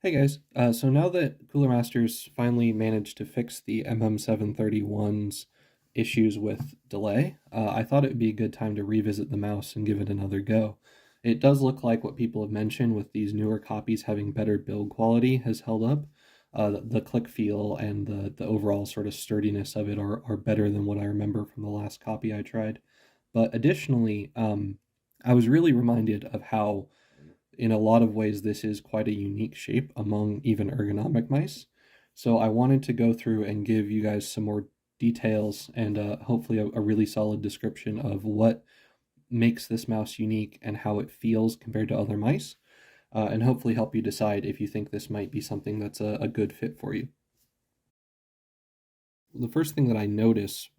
Hey guys, so now that Cooler Masters finally managed to fix the MM731's issues with delay, I thought it would be a good time to revisit the mouse and give it another go. It does look like what people have mentioned with these newer copies having better build quality has held up. The click feel and the overall sort of sturdiness of it are better than what I remember from the last copy I tried. But additionally, I was really reminded of how in a lot of ways, this is quite a unique shape among even ergonomic mice. So I wanted to go through and give you guys some more details and hopefully a really solid description of what makes this mouse unique and how it feels compared to other mice, and hopefully help you decide if you think this might be something that's a good fit for you. The first thing that I notice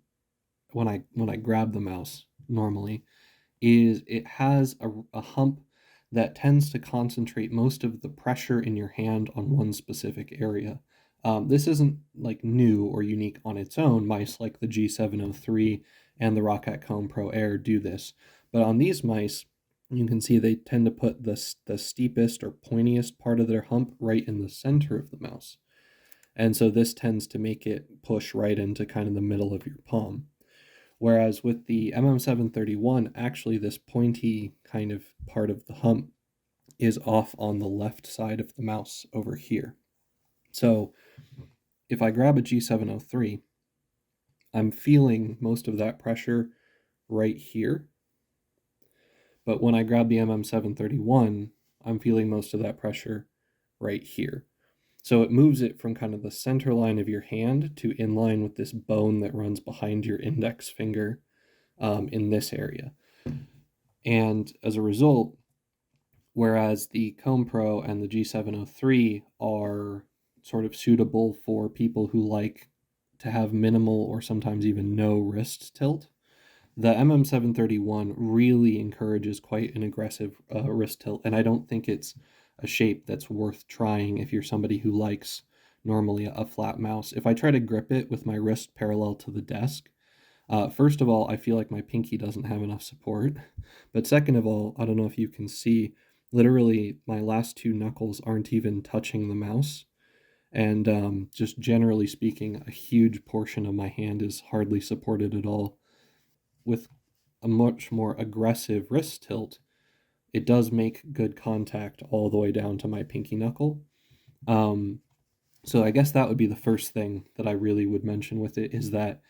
when I grab the mouse normally is it has a hump that tends to concentrate most of the pressure in your hand on one specific area. This isn't like new or unique on its own. Mice like the G703 and the Roccat Comb Pro Air do this. But on these mice, you can see they tend to put the steepest or pointiest part of their hump right in the center of the mouse. And so this tends to make it push right into kind of the middle of your palm. Whereas with the MM731, actually this pointy kind of part of the hump is off on the left side of the mouse over here. So if I grab a G703, I'm feeling most of that pressure right here. But when I grab the MM731, I'm feeling most of that pressure right here. So it moves it from kind of the center line of your hand to in line with this bone that runs behind your index finger in this area. And as a result, whereas the Comb Pro and the G703 are sort of suitable for people who like to have minimal or sometimes even no wrist tilt, the MM731 really encourages quite an aggressive wrist tilt, and I don't think it's a shape that's worth trying if you're somebody who likes normally a flat mouse. If I try to grip it with my wrist parallel to the desk, first of all, I feel like my pinky doesn't have enough support. But second of all, I don't know if you can see, literally my last two knuckles aren't even touching the mouse. And just generally speaking, a huge portion of my hand is hardly supported at all. With a much more aggressive wrist tilt, it does make good contact all the way down to my pinky knuckle. Um, so I guess that would be the first thing that I really would mention with it is that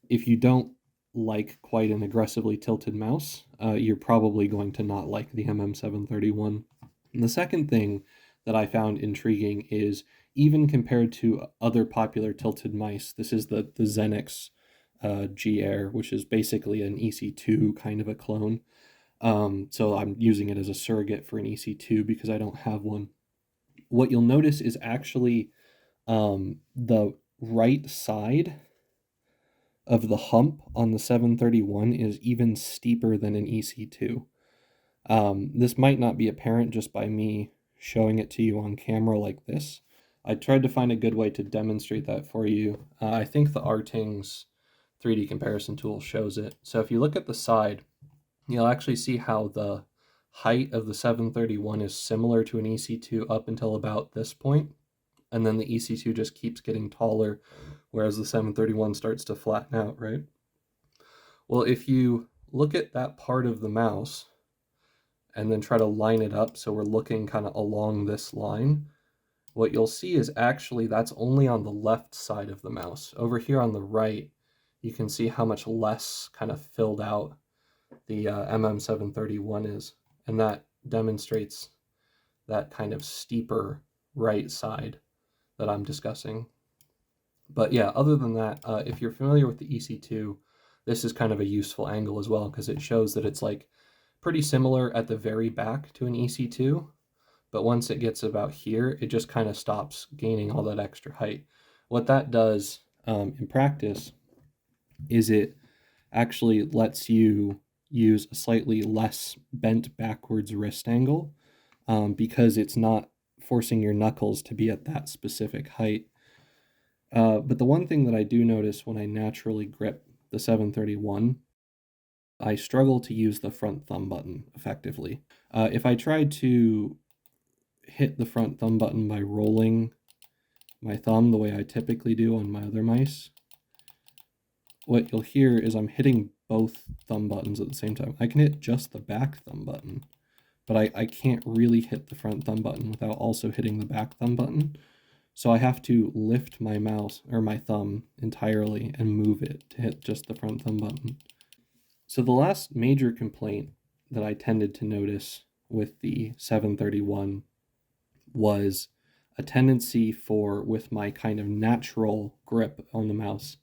if you don't like quite an aggressively tilted mouse, you're probably going to not like the MM731. And the second thing that I found intriguing is even compared to other popular tilted mice, this is the Xenix G Air, which is basically an EC2 kind of a clone. So I'm using it as a surrogate for an EC2 because I don't have one. What you'll notice is actually the right side of the hump on the 731 is even steeper than an EC2. This might not be apparent just by me showing it to you on camera like this. I tried to find a good way to demonstrate that for you. I think the Arting's 3D comparison tool shows it. So if you look at the side, you'll actually see how the height of the 731 is similar to an EC2 up until about this point, and then the EC2 just keeps getting taller, whereas the 731 starts to flatten out, right? Well, if you look at that part of the mouse and then try to line it up so we're looking kind of along this line, what you'll see is actually that's only on the left side of the mouse. Over here on the right, you can see how much less kind of filled out the MM731 is, and that demonstrates that kind of steeper right side that I'm discussing. But yeah, other than that, if you're familiar with the EC2, this is kind of a useful angle as well because it shows that it's like pretty similar at the very back to an EC2, but once it gets about here, it just kind of stops gaining all that extra height. What that does in practice is it actually lets you use a slightly less bent backwards wrist angle because it's not forcing your knuckles to be at that specific height. But the one thing that I do notice when I naturally grip the 731, I struggle to use the front thumb button effectively. If I tried to hit the front thumb button by rolling my thumb the way I typically do on my other mice, what you'll hear is I'm hitting both thumb buttons at the same time. I can hit just the back thumb button, but I can't really hit the front thumb button without also hitting the back thumb button. So I have to lift my mouse or my thumb entirely and move it to hit just the front thumb button. So the last major complaint that I tended to notice with the 731 was a tendency for, with my kind of natural grip on the mouse,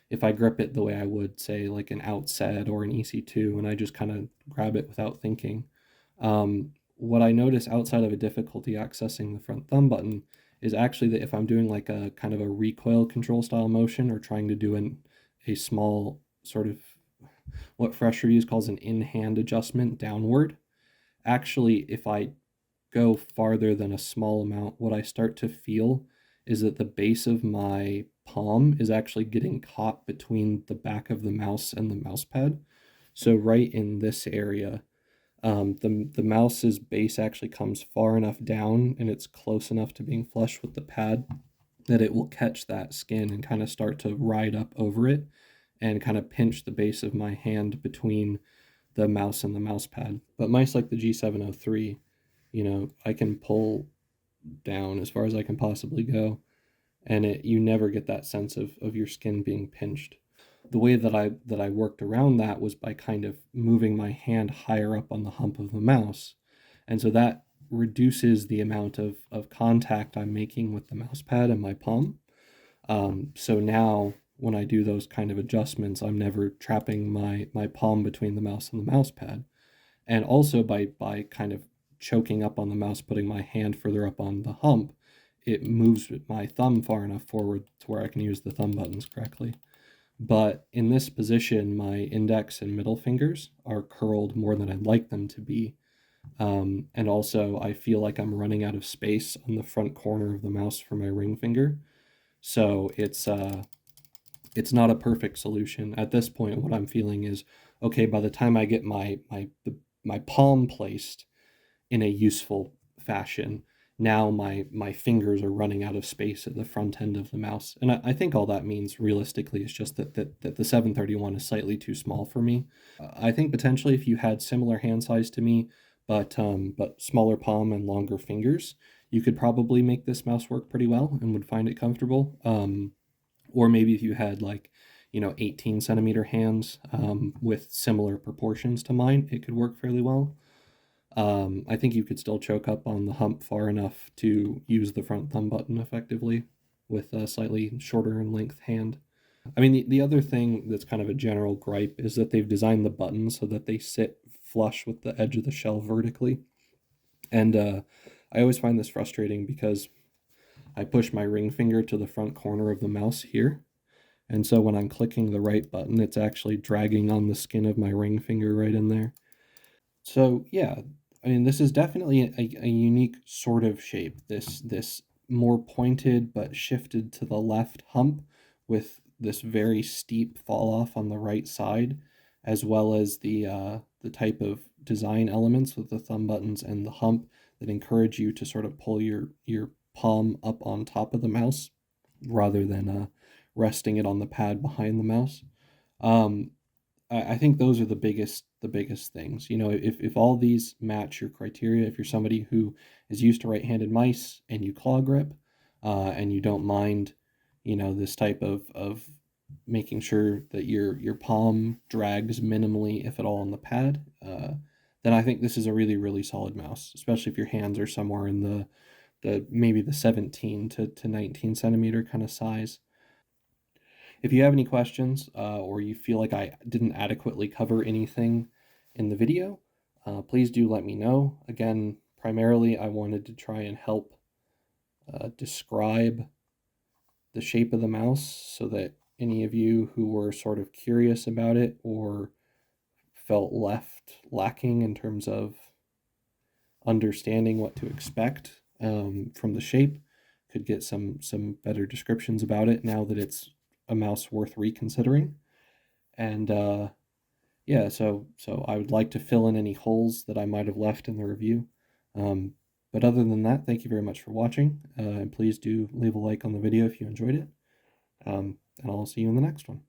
if I grip it the way I would, say, like an outset or an EC2, and I just kind of grab it without thinking, what I notice outside of a difficulty accessing the front thumb button is actually that if I'm doing like a kind of a recoil control style motion or trying to do a small sort of what fresh reviews calls an in-hand adjustment downward, actually, if I go farther than a small amount, what I start to feel is that the base of my palm is actually getting caught between the back of the mouse and the mouse pad. So right in this area, the mouse's base actually comes far enough down and it's close enough to being flush with the pad that it will catch that skin and kind of start to ride up over it and kind of pinch the base of my hand between the mouse and the mouse pad. But mice like the G703, I can pull down as far as I can possibly go, and you never get that sense of your skin being pinched. The way that I worked around that was by kind of moving my hand higher up on the hump of the mouse, and so that reduces the amount of contact I'm making with the mouse pad and my palm. So now when I do those kind of adjustments, I'm never trapping my palm between the mouse and the mouse pad. And also by kind of choking up on the mouse, putting my hand further up on the hump, it moves my thumb far enough forward to where I can use the thumb buttons correctly. But in this position, my index and middle fingers are curled more than I'd like them to be. And also, I feel like I'm running out of space on the front corner of the mouse for my ring finger. So it's not a perfect solution. At this point, what I'm feeling is, okay, by the time I get my palm placed in a useful fashion, now my fingers are running out of space at the front end of the mouse. And I think all that means realistically is just that the 731 is slightly too small for me. I think potentially if you had similar hand size to me, but smaller palm and longer fingers, you could probably make this mouse work pretty well and would find it comfortable. Or maybe if you had like 18 centimeter hands with similar proportions to mine, it could work fairly well. I think you could still choke up on the hump far enough to use the front thumb button effectively with a slightly shorter in length hand. I mean, the other thing that's kind of a general gripe is that they've designed the buttons so that they sit flush with the edge of the shell vertically. And I always find this frustrating because I push my ring finger to the front corner of the mouse here. And so when I'm clicking the right button, it's actually dragging on the skin of my ring finger right in there. So yeah, I mean, this is definitely a unique sort of shape. This more pointed but shifted to the left hump with this very steep fall off on the right side, as well as the type of design elements with the thumb buttons and the hump that encourage you to sort of pull your palm up on top of the mouse rather than resting it on the pad behind the mouse. Um, I think those are the biggest things. If all these match your criteria, if you're somebody who is used to right-handed mice and you claw grip, and you don't mind, this type of making sure that your palm drags minimally, if at all, on the pad, then I think this is a really, really solid mouse, especially if your hands are somewhere in the maybe the 17 to 19 centimeter kind of size. If you have any questions or you feel like I didn't adequately cover anything in the video, please do let me know. Again, primarily I wanted to try and help describe the shape of the mouse so that any of you who were sort of curious about it or felt left lacking in terms of understanding what to expect from the shape could get some better descriptions about it now that it's a mouse worth reconsidering. And yeah, so I would like to fill in any holes that I might have left in the review. But other than that, thank you very much for watching, and please do leave a like on the video if you enjoyed it, and I'll see you in the next one.